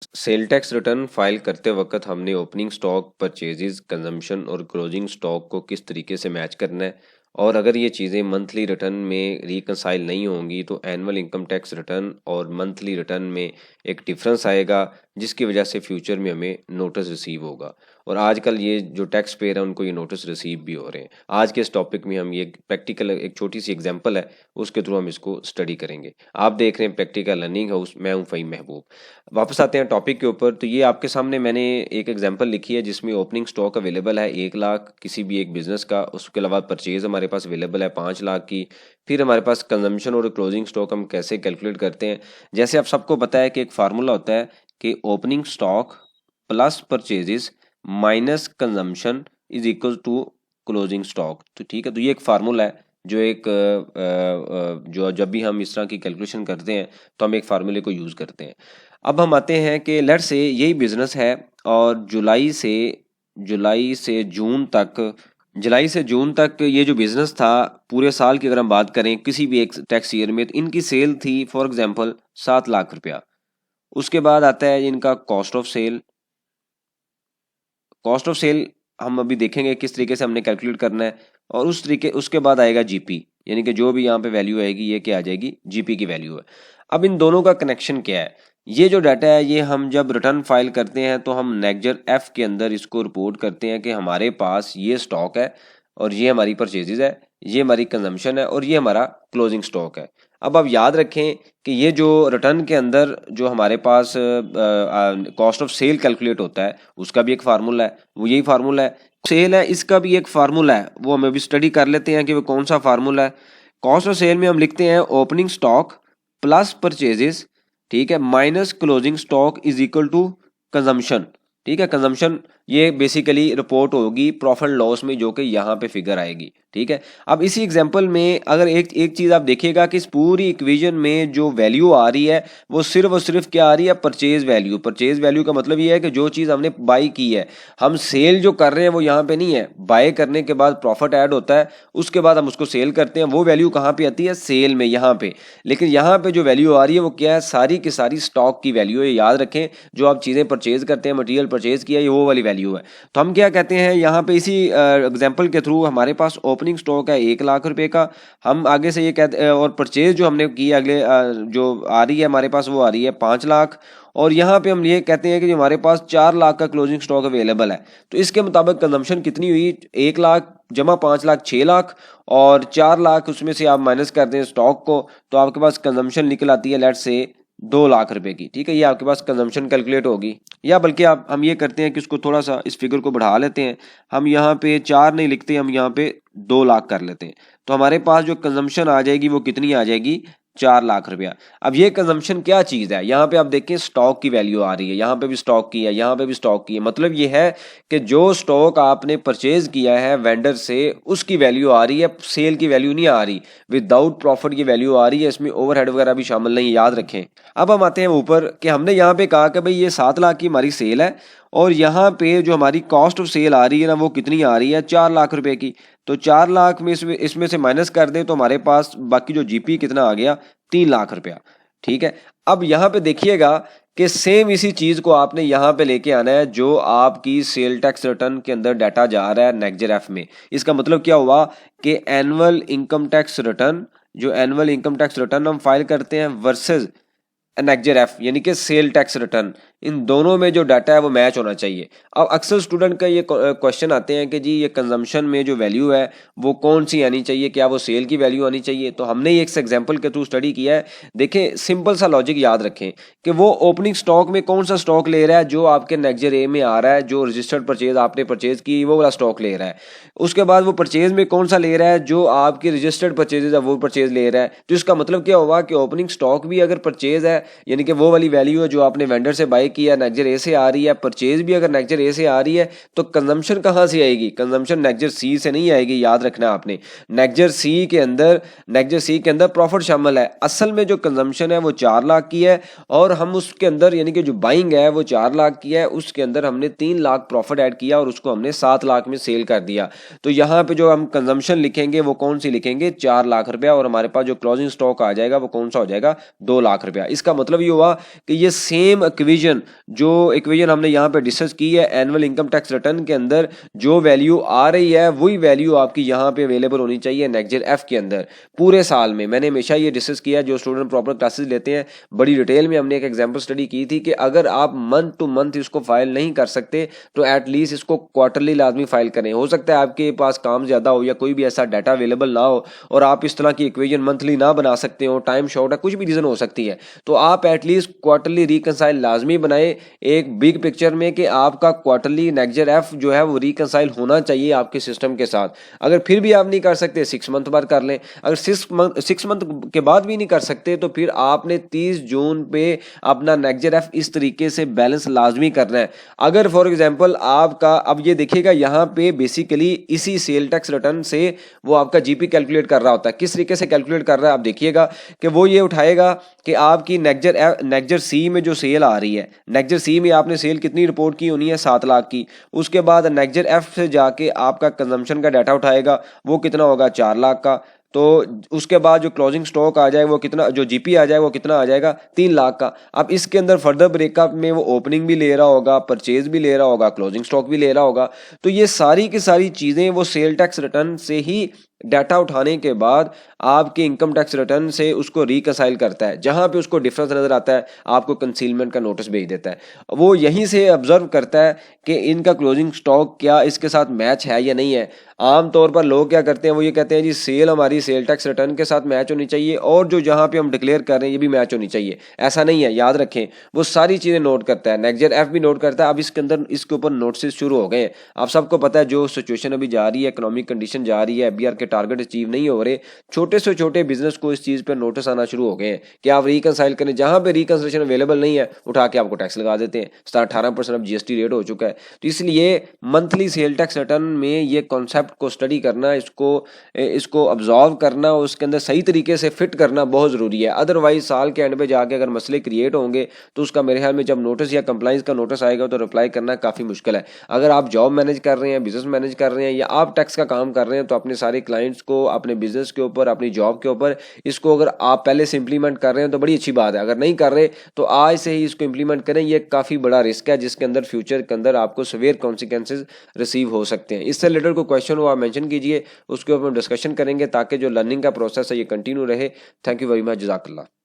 Sale tax return file करते वक्त हमने ओपनिंग स्टॉक, परचेजेस, कंजम्पशन और क्लोजिंग स्टॉक को किस तरीके से मैच करना है, और अगर ये चीज़ें मंथली रिटर्न में रिकंसाइल नहीं होंगी तो एनुअल इनकम टैक्स रिटर्न और मंथली रिटर्न में एक डिफरेंस आएगा, जिसकी वजह से फ्यूचर में हमें नोटिस रिसीव होगा। और आजकल ये जो टैक्स पेयर है उनको ये नोटिस रिसीव भी हो रहे हैं। आज के इस टॉपिक में हम ये प्रैक्टिकल एक छोटी सी एग्जांपल है, उसके थ्रू हम इसको स्टडी करेंगे। आप देख रहे हैं प्रैक्टिकल लर्निंग हाउस, मैं हूं फ़हीम महबूब। वापस आते हैं टॉपिक के ऊपर। तो ये आपके सामने मैंने एक एग्जांपल लिखी है जिसमें ओपनिंग स्टॉक अवेलेबल है 1 लाख किसी भी एक बिजनेस का। उसके अलावा परचेज हमारे पास अवेलेबल है 5 लाख की। फिर हमारे पास कंजम्पशन और क्लोजिंग स्टॉक हम कैसे कैलकुलेट करते हैं। जैसे आप सबको पता है कि एक फार्मूला होता है कि opening stock plus purchases minus consumption is equal to closing stock. तो ठीक है, तो ये एक फार्मूला है जो एक जो जब भी हम इस तरह की कैलकुलेशन करते हैं तो हम एक फार्मूले को यूज़ करते हैं। अब हम आते हैं कि लेट्स से यही बिजनेस है और जुलाई से जून तक ये जो बिजनेस था, पूरे साल की अगर हम बात करें किसी भी एक टैक्स ईयर में, तो इनकी सेल थी फॉर एग्जांपल 7 लाख रुपया। उसके बाद आता है इनका कॉस्ट ऑफ सेल। हम अभी देखेंगे किस तरीके से हमने कैलकुलेट करना है। और उसके बाद आएगा जीपी, यानी कि जो भी यहाँ पे वैल्यू आएगी ये क्या आ जाएगी, जीपी की वैल्यू है। अब इन दोनों का कनेक्शन क्या है, ये जो डाटा है ये हम जब रिटर्न फाइल करते हैं तो हम नेक्जर एफ के अंदर इसको रिपोर्ट करते हैं कि हमारे पास ये स्टॉक है और ये हमारी परचेजेज है, ये हमारी कंजम्पशन है और ये हमारा क्लोजिंग स्टॉक है। अब आप याद रखें कि ये जो रिटर्न के अंदर जो हमारे पास कॉस्ट ऑफ सेल कैलकुलेट होता है उसका भी एक फार्मूला है, वो यही फार्मूला है। सेल है, इसका भी एक फार्मूला है, वो हम अभी स्टडी कर लेते हैं कि वो कौन सा फार्मूला है। कॉस्ट ऑफ सेल में हम लिखते हैं ओपनिंग स्टॉक प्लस परचेजेस, ठीक है, minus closing stock is equal to consumption. ठीक है, कंजम्पशन ये बेसिकली रिपोर्ट होगी प्रॉफिट लॉस में, जो कि यहाँ पे फिगर आएगी। ठीक है, अब इसी एग्जांपल में अगर एक चीज आप देखिएगा कि इस पूरी इक्वेशन में जो वैल्यू आ रही है वो सिर्फ और सिर्फ क्या आ रही है, परचेज वैल्यू। परचेज वैल्यू का मतलब ये है कि जो चीज हमने बाई की है, हम सेल जो कर रहे हैं वो यहाँ पे नहीं है। बाय करने के बाद प्रॉफिट ऐड होता है, उसके बाद हम उसको सेल करते हैं, वो वैल्यू कहाँ पे आती है, सेल में, यहाँ पे। लेकिन यहाँ पे जो वैल्यू आ रही है वो क्या है, सारी की सारी स्टॉक की वैल्यू है। याद रखें, जो आप चीजें परचेज करते हैं, मटेरियल परचेज किया, ये वो वाली वैल्यू है। तो हम क्या कहते हैं यहाँ पे, इसी एग्जाम्पल के थ्रू हमारे पास ओपनिंग स्टॉक है 1 लाख रुपए का। हम आगे से ये कहते हैं, और परचेज जो हमने की अगले जो आ रही है हमारे पास वो आ रही है 5 लाख। और यहाँ पे हम ये कहते हैं कि जो हमारे पास 4 लाख का क्लोजिंग स्टॉक अवेलेबल है। तो इसके मुताबिक कंजम्पशन कितनी हुई, 1 लाख जमा 5 लाख 6 लाख, और 4 लाख उसमें से आप माइनस कर दें स्टॉक को, तो आपके पास कंजम्पशन निकल आती है लेट्स से 2 लाख रुपए की। ठीक है, ये आपके पास कंजम्पशन कैलकुलेट होगी। या बल्कि हम ये करते हैं कि उसको थोड़ा सा इस फिगर को बढ़ा लेते हैं। हम यहाँ पे 4 नहीं लिखते, हम यहाँ पे 2 लाख कर लेते हैं। तो हमारे पास जो कंजम्पशन आ जाएगी वो कितनी आ जाएगी, 4 लाख रुपया। अब ये कंजम्पशन क्या चीज़ है, यहाँ पे आप देखें स्टॉक की वैल्यू आ रही है, यहाँ पे भी स्टॉक की है, यहाँ पे भी स्टॉक की है। मतलब ये है कि जो स्टॉक आपने परचेज किया है वेंडर से उसकी वैल्यू आ रही है, सेल की वैल्यू नहीं आ रही। विदाउट प्रॉफिट की वैल्यू आ रही है, इसमें ओवरहेड वगैरह भी शामिल नहीं, याद रखें। अब हम आते हैं ऊपर कि हमने यहाँ पे कहा कि भाई ये 7 लाख की हमारी सेल है और यहाँ पे जो हमारी कॉस्ट ऑफ सेल आ रही है ना वो कितनी आ रही है, 4 लाख रुपए की। तो 4 लाख में इसमें से माइनस कर दें तो हमारे पास बाकी जो जीपी कितना आ गया, 3 लाख रुपया। ठीक है, अब यहाँ पे देखिएगा कि सेम इसी चीज को आपने यहाँ पे लेके आना है जो आपकी सेल टैक्स रिटर्न के अंदर डाटा जा रहा है नेक्जर एफ में। इसका मतलब क्या हुआ कि एनुअल इनकम टैक्स रिटर्न, जो एनुअल इनकम टैक्स रिटर्न हम फाइल करते हैं वर्सेस नेक्जर एफ यानी कि सेल टैक्स रिटर्न, इन दोनों में जो डाटा है वो मैच होना चाहिए। अब अक्सर स्टूडेंट का ये क्वेश्चन आते हैं कि जी ये कंजम्पशन में जो वैल्यू है वो कौन सी आनी चाहिए, क्या वो सेल की वैल्यू आनी चाहिए। तो हमने ये एक एग्जांपल के थ्रू स्टडी किया है। देखें, सिंपल सा लॉजिक याद रखें कि वो ओपनिंग स्टॉक में कौन सा स्टॉक ले रहा है, जो आपके नेक्जर ए में आ रहा है, जो रजिस्टर्ड परचेज आपने परचेज की वो वाला स्टॉक ले रहा है। उसके बाद वो परचेज में कौन सा ले रहा है, जो आपकी रजिस्टर्ड परचेजेज है वो परचेज ले रहा है। तो इसका मतलब क्या हुआ कि ओपनिंग स्टॉक भी अगर परचेज है, यानी कि वो वाली वैल्यू है जो आपने वेंडर से बाय किया, नेक्जर ए से आ रही है, परचेज भी अगर नेक्जर ए से आ रही है, तो कंजम्पशन कहाँ से आएगी, कंजम्पशन नेक्जर सी से नहीं आएगी। याद रखना आपने, नेक्जर सी के अंदर प्रॉफिट शामिल है। असल में जो कंजम्पशन है वो 4 लाख की है और हम उसके अंदर यानी कि जो बाइंग है वो 4 लाख की है, उसके अंदर हमने 3 लाख प्रॉफिट ऐड किया और उसको हमने 7 लाख में सेल कर दिया। तो यहाँ पे जो हम कंजम्पशन लिखेंगे वो कौन सी लिखेंगे, 4 लाख रुपया, और हमारे पास जो क्लोजिंग स्टॉक आ जाएगा वो कौन सा हो जाएगा, 2 लाख रुपया। इसका मतलब ये हुआ कि ये सेम इक्वेशन इक्वेशन हमने यहाँ पे डिस्कस की है, एनुअल इनकम टैक्स रिटर्न के अंदर जो वैल्यू आ रही है वही वैल्यू आपकी यहाँ पे अवेलेबल होनी चाहिए नेक्स्ट एफ के अंदर पूरे साल में। मैंने हमेशा ये डिस्कस किया, जो स्टूडेंट प्रॉपर क्लासेस लेते हैं बड़ी डिटेल में हमने एक एग्जाम्पल स्टडी की थी कि अगर आप मंथ टू मंथ इसको फाइल नहीं कर सकते तो एटलीस्ट इसको क्वार्टरली लाजमी फाइल करें। हो सकता है आपके पास काम ज़्यादा हो या कोई भी ऐसा डाटा अवेलेबल ना हो और आप इस तरह की इक्वेशन मंथली ना बना सकते हो, टाइम शॉर्ट है, कुछ भी रीज़न हो सकती है, तो आप एटलीस्ट क्वार्टरली रिकनसाइल लाजमी बनाए एक बिग पिक्चर में कि आपका क्वार्टरली नेक्स्ट एफ जो है वो रिकनसाइल होना चाहिए आपके सिस्टम के साथ। अगर फिर भी आप नहीं कर सकते 6 मंथ बाद कर लें, अगर 6 मंथ के बाद भी नहीं कर सकते तो फिर आपने 30 जून पे अपना नेक्स्ट एफ इस तरीके से बैलेंस लाजमी करना है। अगर फॉर एग्जांपल आपका, अब ये देखिएगा यहाँ पे बेसिकली इसी सेल टैक्स रिटर्न से वो आपका जीपी कैलकुलेट कर रहा होता है। किस तरीके से कैलकुलेट कर रहा है आप देखिएगा कि वो ये उठाएगा कि आपकी नेक्स्ट सी में जो सेल आ रही है, नेक्स्ट सी में आपने सेल कितनी रिपोर्ट की होनी है 7 लाख की, उसके बाद नेक्स्ट एफ से जाके आपका कंजम्पशन का डाटा उठाएगा, वो कितना होगा 4 लाख का, तो उसके बाद जो क्लोजिंग स्टॉक आ जाए वो कितना, जो जीपी आ जाए वो कितना आ जाएगा 3 लाख का। अब इसके अंदर फर्दर ब्रेकअप में वो ओपनिंग भी ले रहा होगा, परचेज भी ले रहा होगा, क्लोजिंग स्टॉक भी ले रहा होगा, तो ये सारी की सारी चीज़ें वो सेल टैक्स रिटर्न से ही डाटा उठाने के बाद आपके इनकम टैक्स रिटर्न से उसको रिकंसाइल करता है। जहां पे उसको डिफरेंस नजर आता है आपको कंसीलमेंट का नोटिस भेज देता है। वो यहीं से ऑब्जर्व करता है कि इनका क्लोजिंग स्टॉक क्या इसके साथ मैच है या नहीं है। आमतौर पर लोग क्या करते हैं, वो ये कहते हैं जी सेल हमारी सेल टैक्स रिटर्न के साथ मैच होनी चाहिए और जो जहां पे हम डिक्लेयर कर रहे हैं ये भी मैच होनी चाहिए। ऐसा नहीं है, याद रखें, वो सारी चीज़ें नोट करता है, नेक्स्ट एफ भी नोट करता है। अब इसके अंदर इसके ऊपर नोटिस शुरू हो गए हैं। आप सबको पता है जो सिचुएशन अभी जा रही है, इकोनॉमिक कंडीशन जा रही है, एफबीआर के टारगेट अचीव नहीं हो रहे, छोटे से छोटे बिजनेस को इस चीज़ पर नोटिस आना शुरू हो गए हैं कि आप रिकनसाइल करें। जहां पे रिकनसिलेशन अवेलेबल नहीं है उठा के आपको टैक्स लगा देते हैं। 18% अब जीएसटी रेट हो चुका है। तो इसलिए मंथली सेल टैक्स रिटर्न में ये कॉन्सेप्ट को स्टडी करना, इसको ऑब्जर्व करना, उसके अंदर सही तरीके से फिट करना बहुत ज़रूरी है। अदरवाइज साल के एंड पे जाके अगर मसले क्रिएट होंगे तो उसका मेरे ख्याल में जब नोटिस या कंप्लाइंस का नोटिस आएगा तो रिप्लाई करना काफ़ी मुश्किल है। अगर आप जॉब मैनेज कर रहे हैं, बिजनेस मैनेज कर रहे हैं या आप टैक्स का काम कर रहे हैं तो अपने सारे क्लाइंट्स को, अपने बिजनेस के ऊपर, अपनी जॉब के ऊपर इसको अगर आप पहले से इंप्लीमेंट कर रहे हैं तो बड़ी अच्छी बात है। अगर नहीं कर रहे तो आज से ही इसको इंप्लीमेंट करें। ये काफ़ी बड़ा रिस्क है जिसके अंदर फ्यूचर के अंदर आपको सीवियर कॉन्सिक्वेंसेज रिसीव हो सकते हैं। इससे रिलेटेड कोई क्वेश्चन हो आप मेंशन कीजिए, उसके ऊपर हम डिस्कशन करेंगे ताकि जो लर्निंग का प्रोसेस है ये कंटिन्यू रहे। थैंक यू वेरी मच, जज़ाकल्लाह।